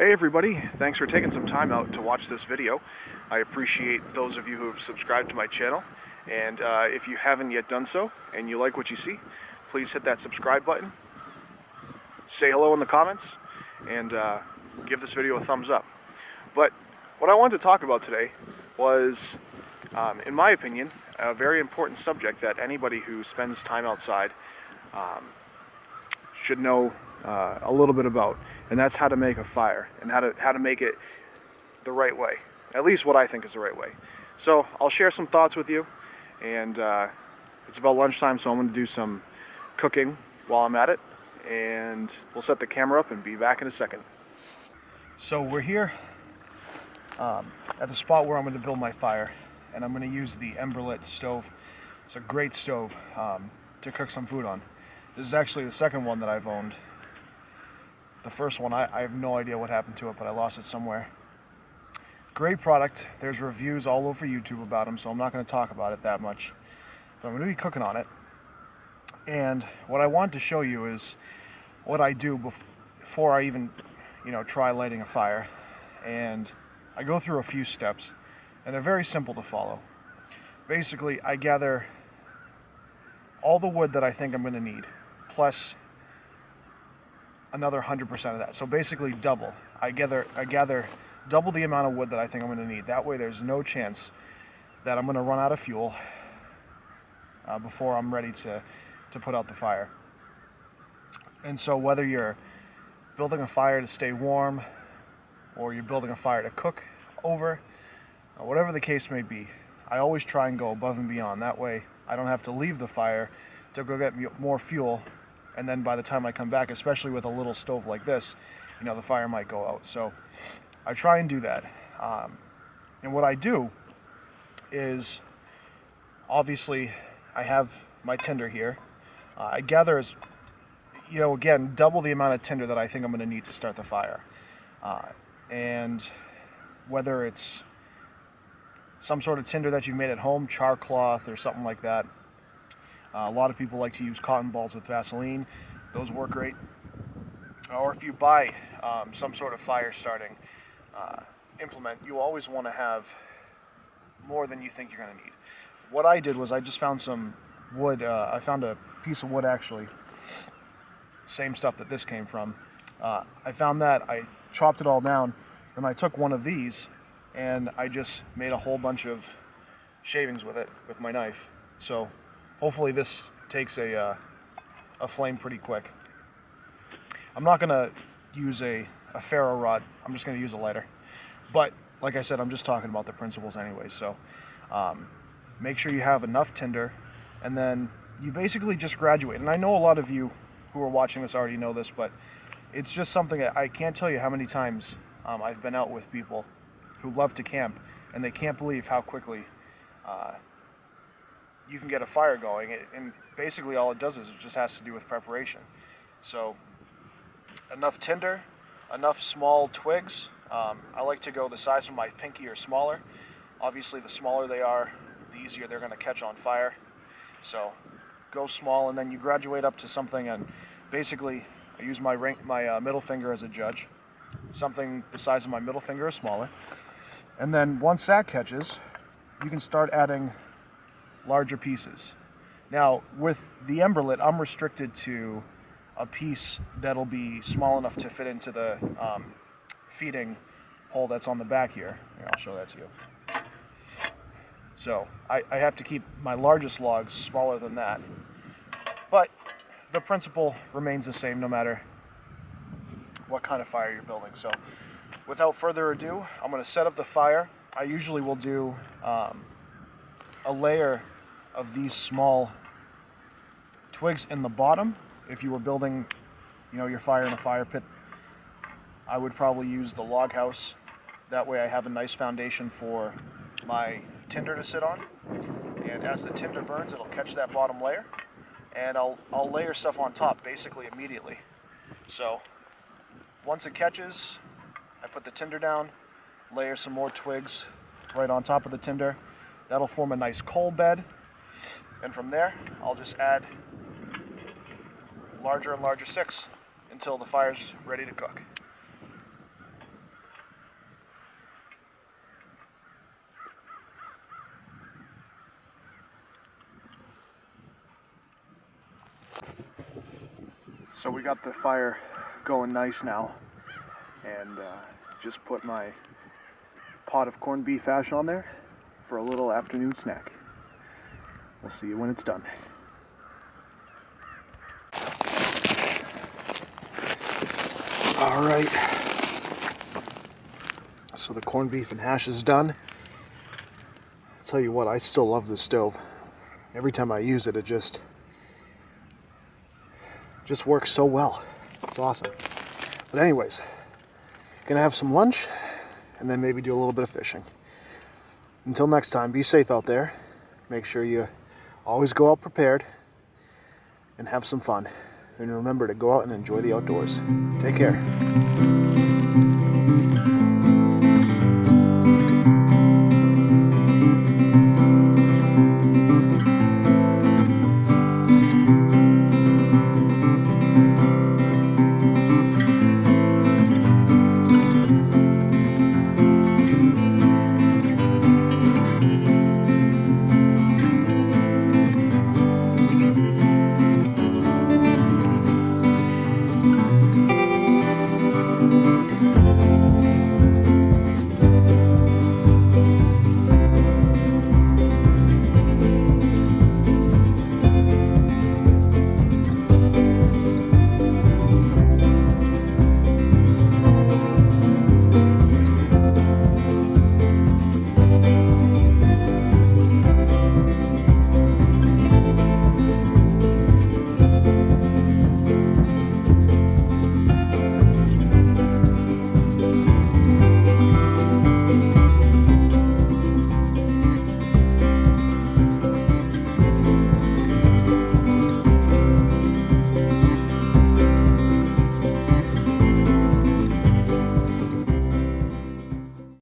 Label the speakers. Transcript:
Speaker 1: Hey everybody, thanks for taking some time out to watch this video. I appreciate those of you who have subscribed to my channel, and if you haven't yet done so and you like what you see, please hit that subscribe button, say hello in the comments, and give this video a thumbs up. But what I wanted to talk about today was, in my opinion, a very important subject that anybody who spends time outside should know a little bit about, and that's how to make a fire and how to make it the right way, at least what I think is the right way. So I'll share some thoughts with you, and it's about lunchtime, so I'm going to do some cooking while I'm at it, and we'll set the camera up and be back in a second. So we're here at the spot where I'm going to build my fire, and I'm going to use the Emberlit stove. It's a great stove to cook some food on. This is actually the second one that I've owned. The first one, I have no idea what happened to it, but I lost it somewhere. Great product. There's reviews all over YouTube about them, so I'm not going to talk about it that much. But I'm going to be cooking on it. And what I want to show you is what I do before I even, try lighting a fire. And I go through a few steps, and they're very simple to follow. Basically, I gather all the wood that I think I'm going to need, plus another 100% of that. So basically double. I gather double the amount of wood that I think I'm going to need. That way there's no chance that I'm going to run out of fuel before I'm ready to put out the fire. And so whether you're building a fire to stay warm, or you're building a fire to cook over, whatever the case may be, I always try and go above and beyond. That way I don't have to leave the fire to go get more fuel, and then by the time I come back, especially with a little stove like this, the fire might go out. So I try and do that. And what I do is, obviously, I have my tinder here. I gather, again, double the amount of tinder that I think I'm going to need to start the fire. And whether it's some sort of tinder that you've made at home, char cloth or something like that. A lot of people like to use cotton balls with Vaseline. Those work great. Or if you buy some sort of fire starting implement, you always want to have more than you think you're going to need. What I did was I just found some wood. I found a piece of wood, actually. Same stuff that this came from. I found that. I chopped it all down. Then I took one of these and I just made a whole bunch of shavings with it with my knife. So hopefully this takes a flame pretty quick. I'm not going to use a ferro rod. I'm just going to use a lighter. But like I said, I'm just talking about the principles anyway. So make sure you have enough tinder, and then you basically just graduate. And I know a lot of you who are watching this already know this, but it's just something I can't tell you how many times I've been out with people who love to camp, and they can't believe how quickly you can get a fire going. And basically all it does is it just has to do with preparation. So enough tinder, enough small twigs. I like to go the size of my pinky or smaller. Obviously the smaller they are, the easier they're going to catch on fire. So go small, and then you graduate up to something, and basically I use my middle finger as a judge. Something the size of my middle finger or smaller. And then once that catches, you can start adding larger pieces. Now, with the Emberlit, I'm restricted to a piece that'll be small enough to fit into the feeding hole that's on the back here. Here, I'll show that to you. So I have to keep my largest logs smaller than that. But the principle remains the same no matter what kind of fire you're building. So without further ado, I'm going to set up the fire. I usually will do a layer of these small twigs in the bottom. If you were building, your fire in a fire pit, I would probably use the log house. That way I have a nice foundation for my tinder to sit on. And as the tinder burns, it'll catch that bottom layer. And I'll layer stuff on top basically immediately. So once it catches, I put the tinder down, layer some more twigs right on top of the tinder. That'll form a nice coal bed. And from there, I'll just add larger and larger sticks until the fire's ready to cook. So we got the fire going nice now, and just put my pot of corned beef hash on there for a little afternoon snack. We'll see you when it's done. All right, so the corned beef and hash is done. I'll tell you what, I still love this stove. Every time I use it, it just works so well. It's awesome. But anyways, gonna have some lunch and then maybe do a little bit of fishing. Until next time, be safe out there. Make sure you always go out prepared and have some fun. And remember to go out and enjoy the outdoors. Take care.